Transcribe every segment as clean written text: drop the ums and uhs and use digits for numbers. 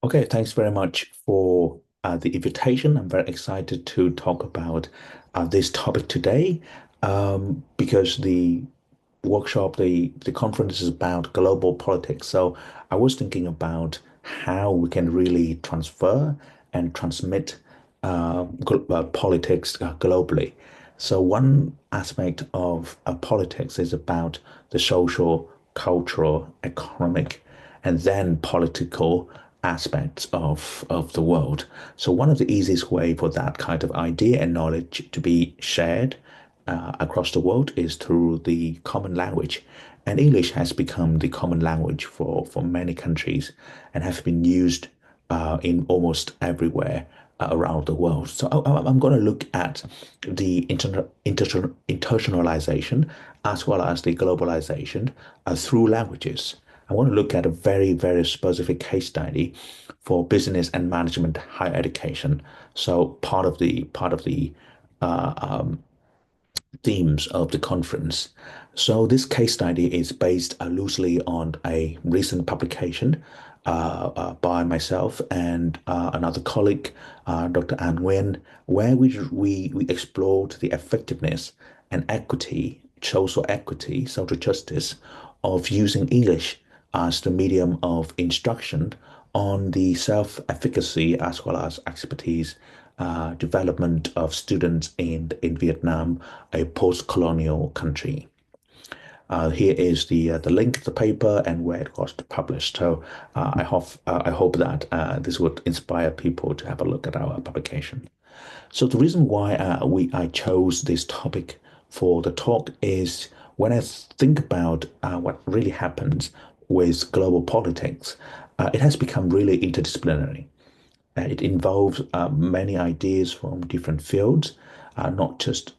Okay, thanks very much for the invitation. I'm very excited to talk about this topic today because the workshop, the conference is about global politics. So I was thinking about how we can really transfer and transmit politics globally. So one aspect of politics is about the social, cultural, economic, and then political aspects of the world. So one of the easiest way for that kind of idea and knowledge to be shared across the world is through the common language. And English has become the common language for many countries and has been used in almost everywhere around the world. So I'm going to look at the internationalization as well as the globalization through languages. I want to look at a very, very specific case study for business and management higher education. So part of the uh, um, themes of the conference. So this case study is based loosely on a recent publication by myself and another colleague, Dr. Thien, where we explored the effectiveness and equity, social justice of using English as the medium of instruction on the self-efficacy as well as expertise development of students in Vietnam, a post-colonial country. Here is the link to the paper and where it was published. So I hope that this would inspire people to have a look at our publication. So the reason why I chose this topic for the talk is when I think about what really happens with global politics, it has become really interdisciplinary. It involves many ideas from different fields, not just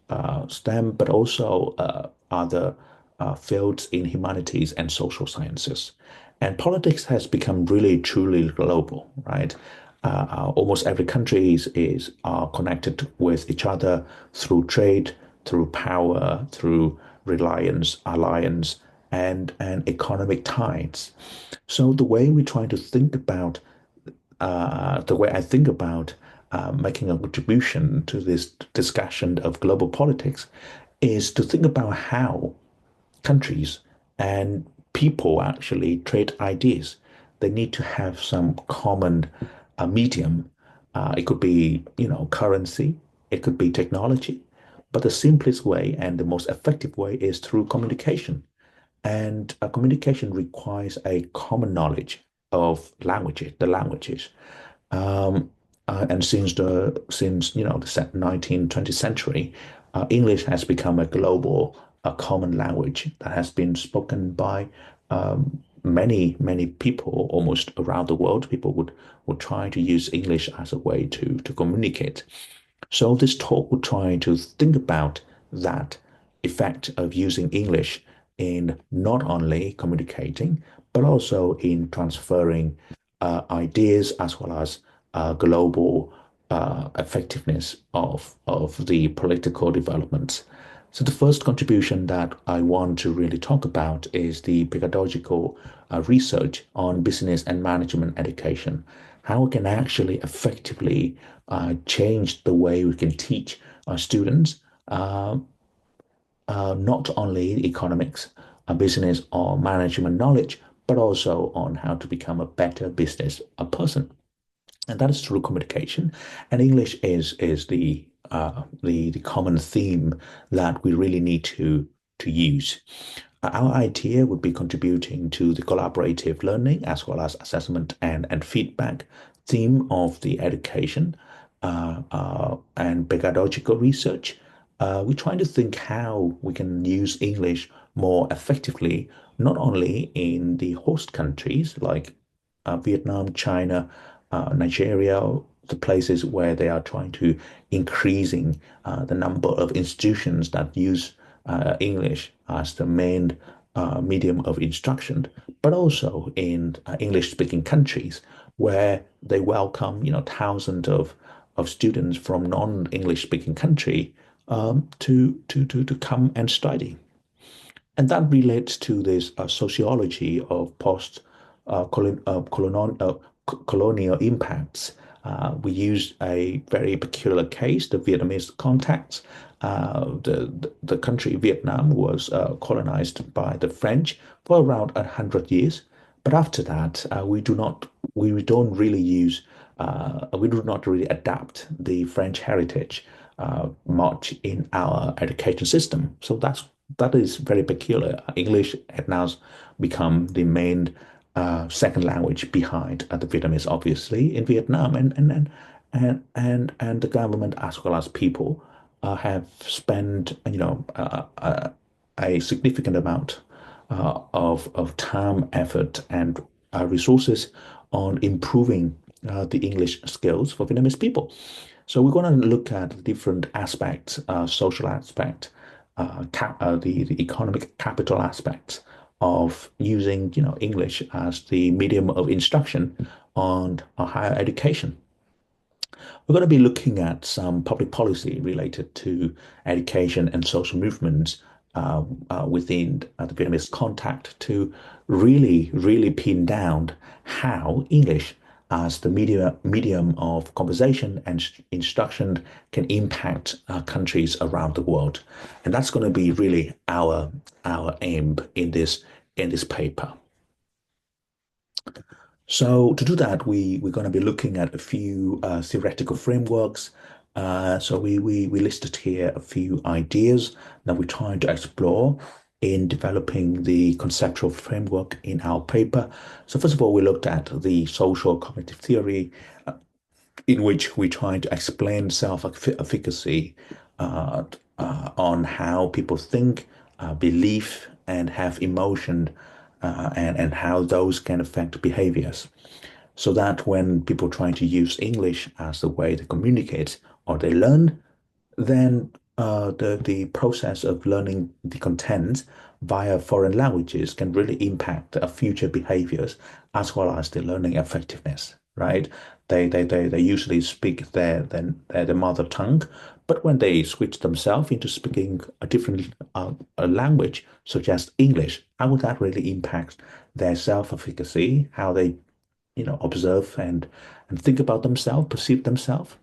STEM, but also other fields in humanities and social sciences. And politics has become really, truly global, right? Almost every country is connected with each other through trade, through power, through reliance, alliance, and economic ties. So the way we try to think about the way I think about making a contribution to this discussion of global politics is to think about how countries and people actually trade ideas. They need to have some common medium. It could be, currency, it could be technology, but the simplest way and the most effective way is through communication. And communication requires a common knowledge of the languages. Um, and since the 19th, 20th century, English has become a global, a common language that has been spoken by many people almost around the world. People would try to use English as a way to communicate. So this talk would try to think about that effect of using English in not only communicating, but also in transferring ideas as well as global effectiveness of the political developments. So the first contribution that I want to really talk about is the pedagogical research on business and management education. How we can actually effectively change the way we can teach our students uh, not only economics, business or management knowledge, but also on how to become a better business person. And that is through communication. And English is the common theme that we really need to use. Our idea would be contributing to the collaborative learning as well as assessment and feedback theme of the education and pedagogical research. We're trying to think how we can use English more effectively, not only in the host countries like Vietnam, China, Nigeria, the places where they are trying to increasing the number of institutions that use English as the main medium of instruction, but also in English-speaking countries where they welcome, thousands of students from non-English speaking country to come and study. And that relates to this sociology of colonial impacts. We use a very peculiar case, the Vietnamese context. The country Vietnam was colonized by the French for around 100 years, but after that, we don't really use, we do not really adapt the French heritage much in our education system. So that is very peculiar. English had now become the main second language behind the Vietnamese, obviously, in Vietnam, and the government as well as people have spent, a significant amount of time, effort, and resources on improving the English skills for Vietnamese people. So we're going to look at different aspects, social aspect, the economic capital aspects of using, English as the medium of instruction on higher education. We're going to be looking at some public policy related to education and social movements within the Vietnamese context to really, really pin down how English as the medium of conversation and instruction can impact countries around the world. And that's going to be really our aim in this paper. So to do that, we're going to be looking at a few theoretical frameworks. So we listed here a few ideas that we're trying to explore in developing the conceptual framework in our paper. So first of all, we looked at the social cognitive theory, in which we try to explain self-efficacy on how people think, believe, and have emotion, and how those can affect behaviors. So that when people try to use English as the way to communicate or they learn, then the process of learning the content via foreign languages can really impact future behaviors as well as the learning effectiveness, right? They usually speak their mother tongue, but when they switch themselves into speaking a different a language, such as English, how would that really impact their self-efficacy, how they, observe and think about themselves, perceive themselves?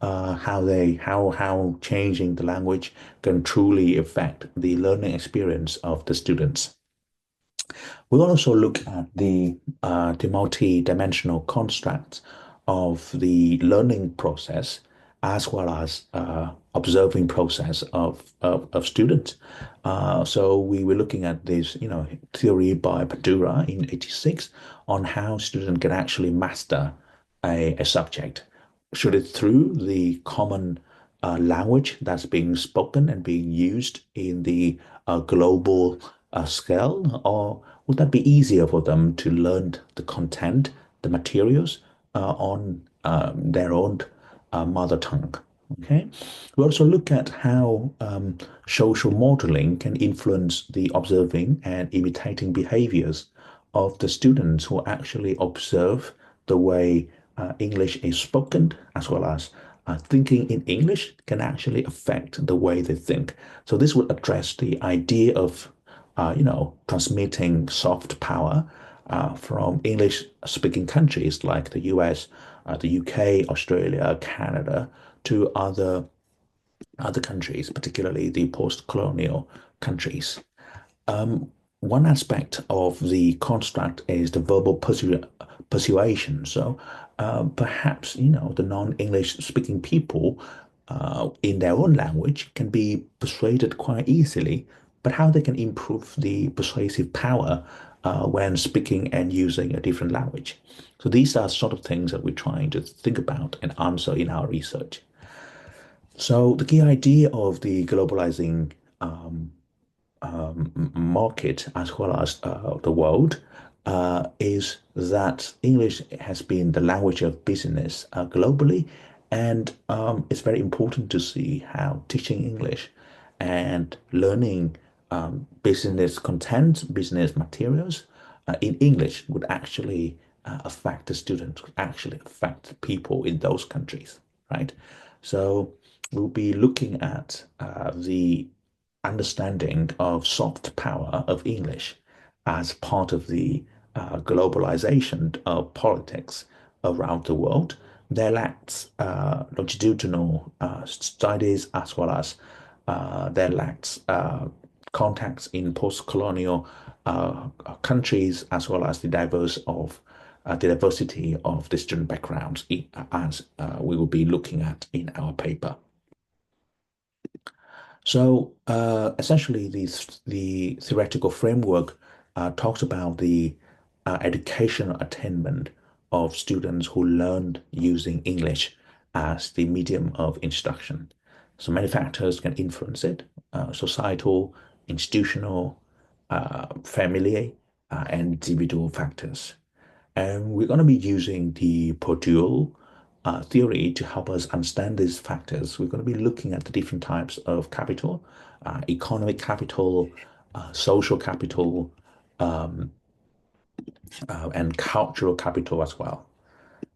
How changing the language can truly affect the learning experience of the students. We'll also look at the multi-dimensional constructs of the learning process as well as observing process of students. So we were looking at this, theory by Padura in 86 on how students can actually master a subject. Should it through the common language that's being spoken and being used in the global scale, or would that be easier for them to learn the content, the materials on their own mother tongue? Okay. We also look at how social modeling can influence the observing and imitating behaviors of the students who actually observe the way English is spoken, as well as thinking in English can actually affect the way they think. So this would address the idea of, transmitting soft power from English-speaking countries like the US, the UK, Australia, Canada, to other countries, particularly the post-colonial countries. One aspect of the construct is the verbal persuasion. So perhaps, the non-English speaking people in their own language can be persuaded quite easily, but how they can improve the persuasive power when speaking and using a different language. So these are sort of things that we're trying to think about and answer in our research. So the key idea of the globalizing market as well as the world is that English has been the language of business globally, and it's very important to see how teaching English and learning business content, business materials in English would actually affect the students, would actually affect people in those countries, right? So we'll be looking at the understanding of soft power of English as part of the globalization of politics around the world. There lacks longitudinal studies as well as there lacks contacts in post-colonial countries as well as the diversity of the student backgrounds as we will be looking at in our paper. So essentially, the theoretical framework talks about the educational attainment of students who learned using English as the medium of instruction. So many factors can influence it: societal, institutional, family, and individual factors. And we're going to be using the Purdue theory to help us understand these factors. We're going to be looking at the different types of capital, economic capital, social capital, and cultural capital as well.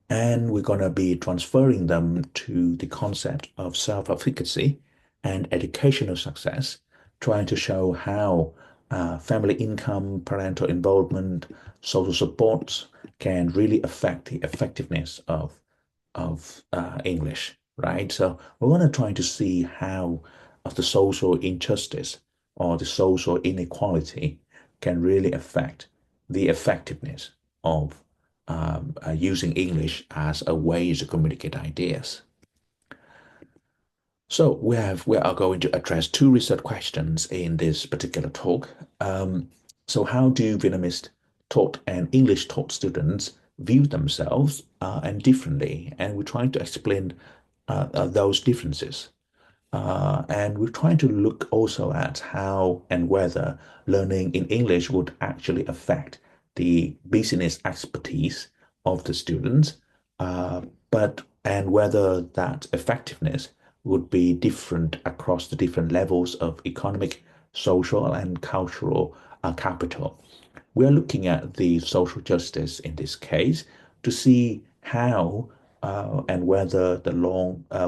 And we're going to be transferring them to the concept of self-efficacy and educational success, trying to show how family income, parental involvement, social supports can really affect the effectiveness of English, right? So we're going to try to see how the social injustice or the social inequality can really affect the effectiveness of using English as a way to communicate ideas. So we are going to address two research questions in this particular talk. So how do Vietnamese taught and English taught students view themselves and differently? And we're trying to explain those differences. And we're trying to look also at how and whether learning in English would actually affect the business expertise of the students, and whether that effectiveness would be different across the different levels of economic, social, and cultural capital. We are looking at the social justice in this case to see how and whether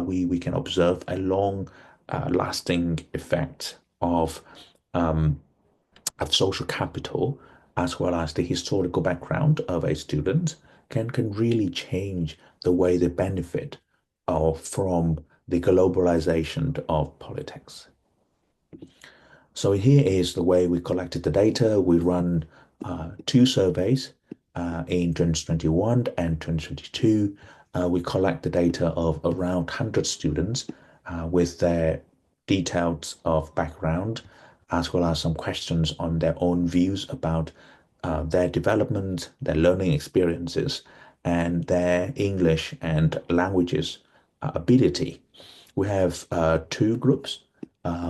we can observe a long lasting effect of social capital as well as the historical background of a student can really change the way they benefit from the globalization of politics. So here is the way we collected the data. We run two surveys in 2021 and 2022. We collect the data of around 100 students with their details of background, as well as some questions on their own views about their development, their learning experiences, and their English and languages ability. We have two groups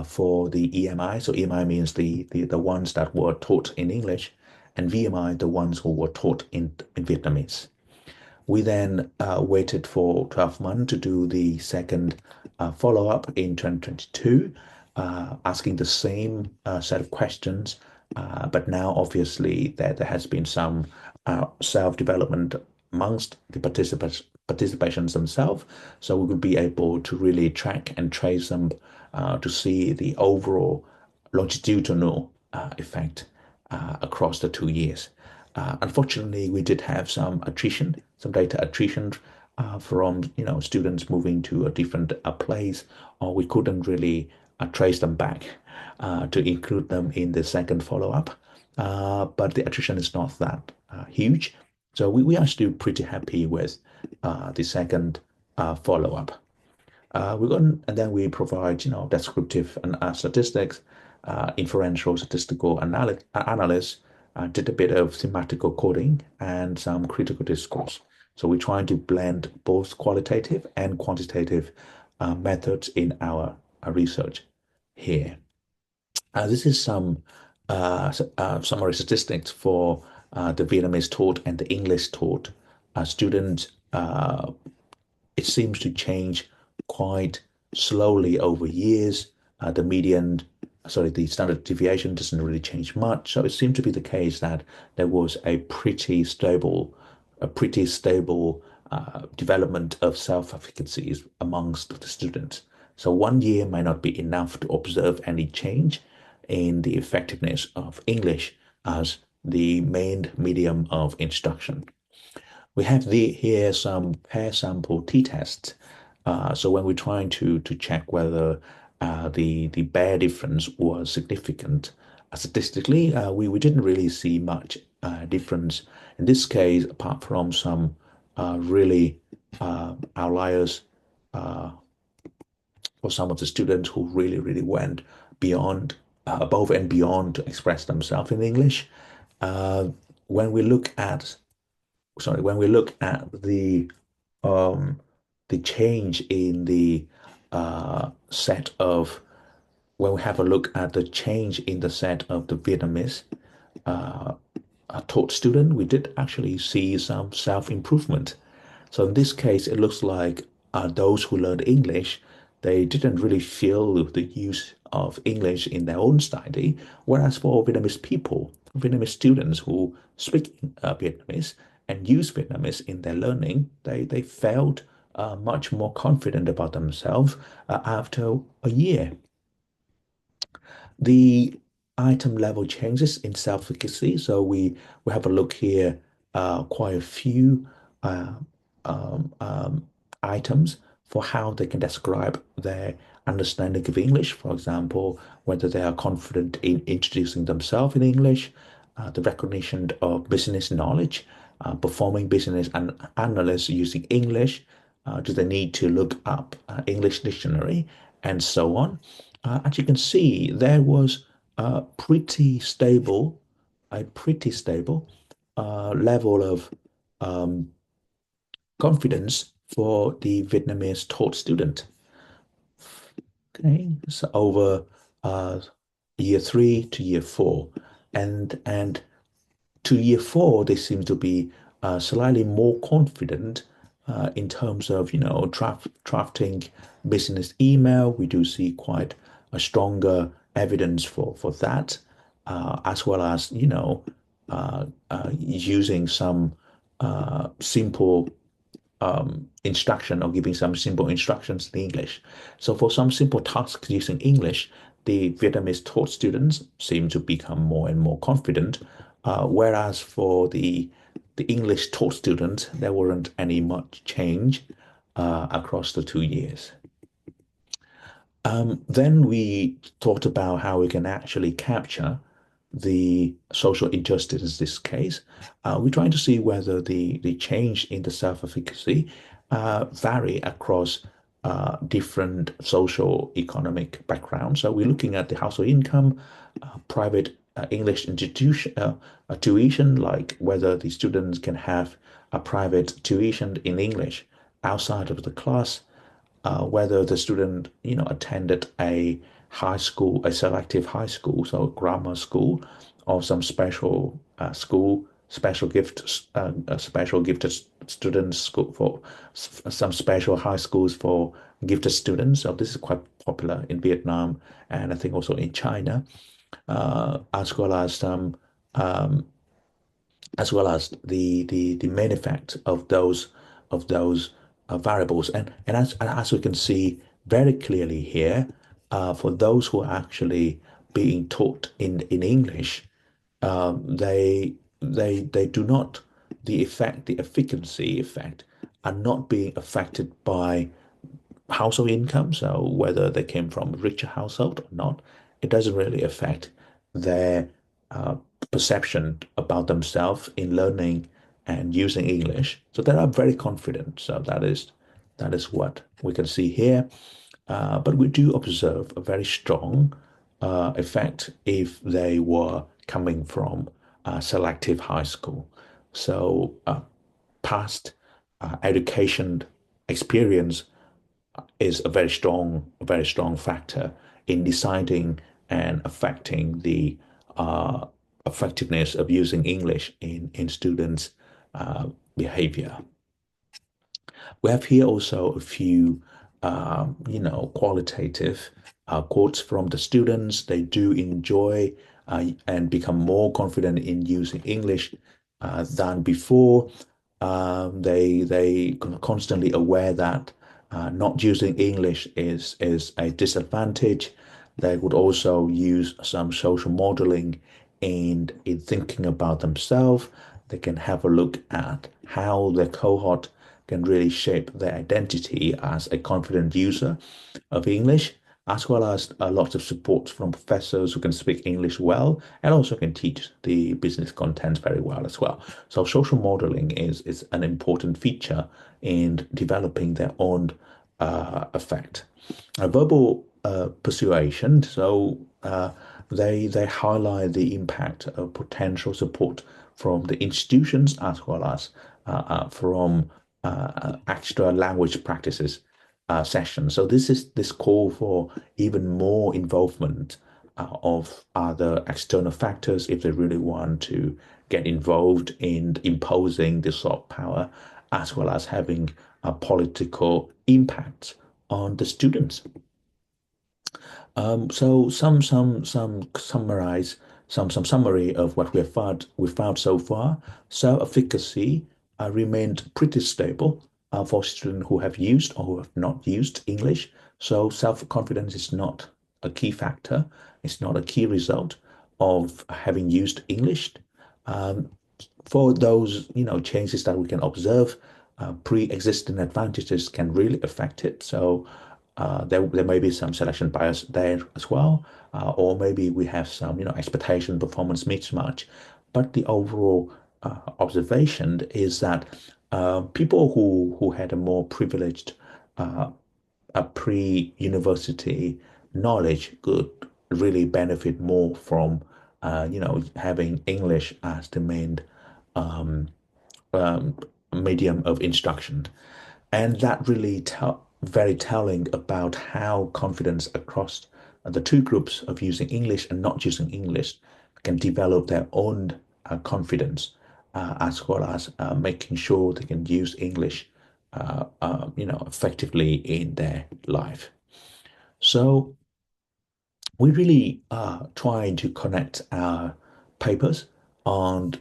for the EMI. So EMI means the ones that were taught in English, and VMI, the ones who were taught in Vietnamese. We then waited for 12 months to do the second follow-up in 2022, asking the same set of questions, but now obviously there has been some self-development amongst the participations themselves, so we will be able to really track and trace them to see the overall longitudinal effect across the 2 years. Unfortunately, we did have some attrition, some data attrition from students moving to a different place, or we couldn't really trace them back to include them in the second follow-up. But the attrition is not that huge, so we are still pretty happy with the second follow-up. And then we provide descriptive and statistics, inferential statistical analysis, did a bit of thematical coding and some critical discourse. So we're trying to blend both qualitative and quantitative methods in our research here. This is some summary statistics for the Vietnamese taught and the English taught students. It seems to change quite slowly over years. The standard deviation doesn't really change much. So it seemed to be the case that there was a pretty stable development of self-efficacy amongst the students. So 1 year might not be enough to observe any change in the effectiveness of English as the main medium of instruction. we have here some pair sample t-tests. So when we're trying to check whether the bare difference was significant statistically, we didn't really see much difference in this case, apart from some really outliers uh, for some of the students who really went beyond, above and beyond to express themselves in English. Uh, when we look at, sorry, when we look at um, the change in the set of, when we have a look at the change in the set of the Vietnamese uh, taught student, we did actually see some self-improvement. So in this case, it looks like those who learned English, they didn't really feel the use of English in their own study, whereas for Vietnamese people, Vietnamese students who speak Vietnamese and use Vietnamese in their learning, they felt much more confident about themselves after a year. The item level changes in self-efficacy. So we have a look here, quite a few uh, items for how they can describe their understanding of English. For example, whether they are confident in introducing themselves in English, the recognition of business knowledge, performing business and analysis using English. Do they need to look up English dictionary and so on? As you can see, there was a pretty stable level of um, confidence for the Vietnamese taught student. Okay, so over uh, year three to year four, and to year four, they seem to be slightly more confident in terms of, drafting business email. We do see quite a stronger evidence for that, as well as, using some simple instruction or giving some simple instructions in English. So for some simple tasks using English, the Vietnamese taught students seem to become more and more confident, whereas for the English taught students, there weren't any much change across the 2 years. Then we talked about how we can actually capture the social injustice in this case. We're trying to see whether the change in the self-efficacy vary across different social economic backgrounds. So we're looking at the household income, private English institution tuition, like whether the students can have a private tuition in English outside of the class, whether the student, attended a high school, a selective high school, so a grammar school, or some special school, special gifted students school for some special high schools for gifted students. So this is quite popular in Vietnam and I think also in China, as well as some the main effect of those variables. And as we can see very clearly here, for those who are actually being taught in English, they do not, the efficacy effect are not being affected by household income. So whether they came from a richer household or not, it doesn't really affect their uh, perception about themselves in learning and using English. So they are very confident. So that is what we can see here. But we do observe a very strong effect if they were coming from selective high school. So past education experience is a very strong factor in deciding and affecting the uh, effectiveness of using English in students' behavior. We have here also a few, qualitative quotes from the students. They do enjoy and become more confident in using English than before. They constantly aware that not using English is a disadvantage. They would also use some social modeling in thinking about themselves. they can have a look at how their cohort can really shape their identity as a confident user of English, as well as a lot of support from professors who can speak English well and also can teach the business content very well as well. So social modeling is an important feature in developing their own effect. A verbal persuasion, so they highlight the impact of potential support from the institutions as well as from extra language practices session. So this is this call for even more involvement of other external factors if they really want to get involved in imposing the soft power, as well as having a political impact on the students. So some summarize some summary of what we found so far. Self-efficacy remained pretty stable for students who have used or who have not used English. So self-confidence is not a key factor. It's not a key result of having used English. Um, for those changes that we can observe, pre-existing advantages can really affect it. So there may be some selection bias there as well, or maybe we have some expectation performance mismatch. But the overall observation is that people who had a more privileged a pre-university knowledge could really benefit more from having English as the main um, um, medium of instruction. And that really very telling about how confidence across the two groups of using English and not using English can develop their own confidence, as well as making sure they can use English, effectively in their life. So we really are trying to connect our papers on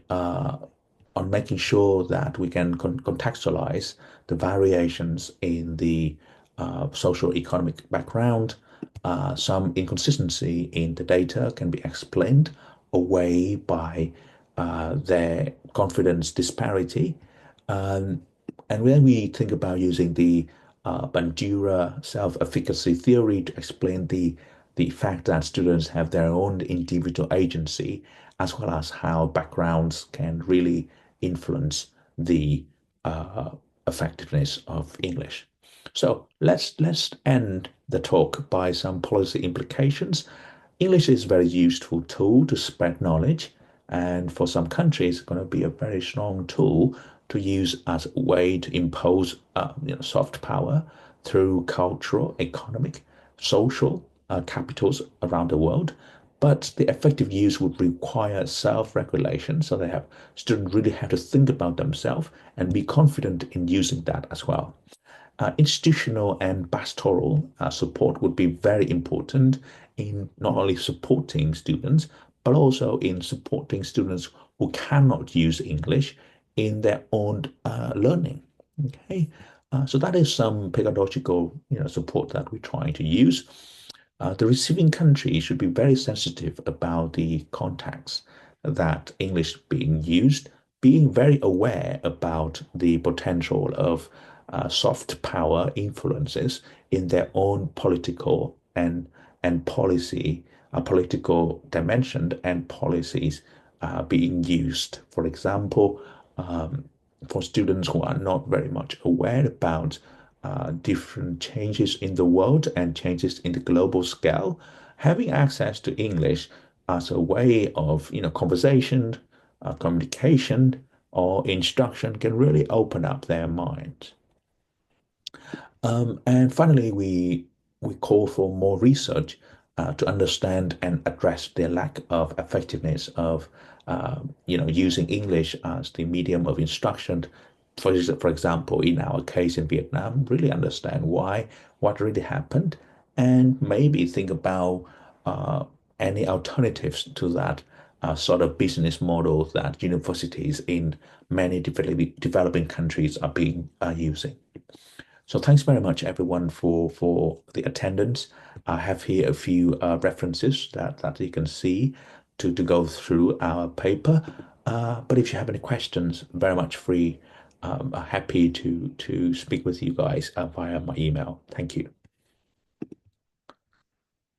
making sure that we can contextualize the variations in the social economic background. Some inconsistency in the data can be explained away by their confidence disparity. Um, and when we think about using the Bandura self-efficacy theory to explain the fact that students have their own individual agency, as well as how backgrounds can really influence the uh, effectiveness of English. So let's end the talk by some policy implications. English is a very useful tool to spread knowledge, and for some countries, it's going to be a very strong tool to use as a way to impose soft power through cultural, economic, social capitals around the world. But the effective use would require self-regulation, so they have students really have to think about themselves and be confident in using that as well. Institutional and pastoral support would be very important in not only supporting students, but also in supporting students who cannot use English in their own learning. Okay, so that is some pedagogical, support that we're trying to use. The receiving country should be very sensitive about the context that English being used, being very aware about the potential of soft power influences in their own political and policy, political dimension and policies being used. For example, for students who are not very much aware about different changes in the world and changes in the global scale, having access to English as a way of conversation, communication, or instruction can really open up their mind. And finally, we call for more research to understand and address the lack of effectiveness of using English as the medium of instruction. For example, in our case in Vietnam, really understand why, what really happened, and maybe think about uh, any alternatives to that sort of business model that universities in many developing countries are being using. So thanks very much, everyone, for the attendance. I have here a few references that you can see to go through our paper. But if you have any questions, very much free. Happy to speak with you guys via my email. Thank you.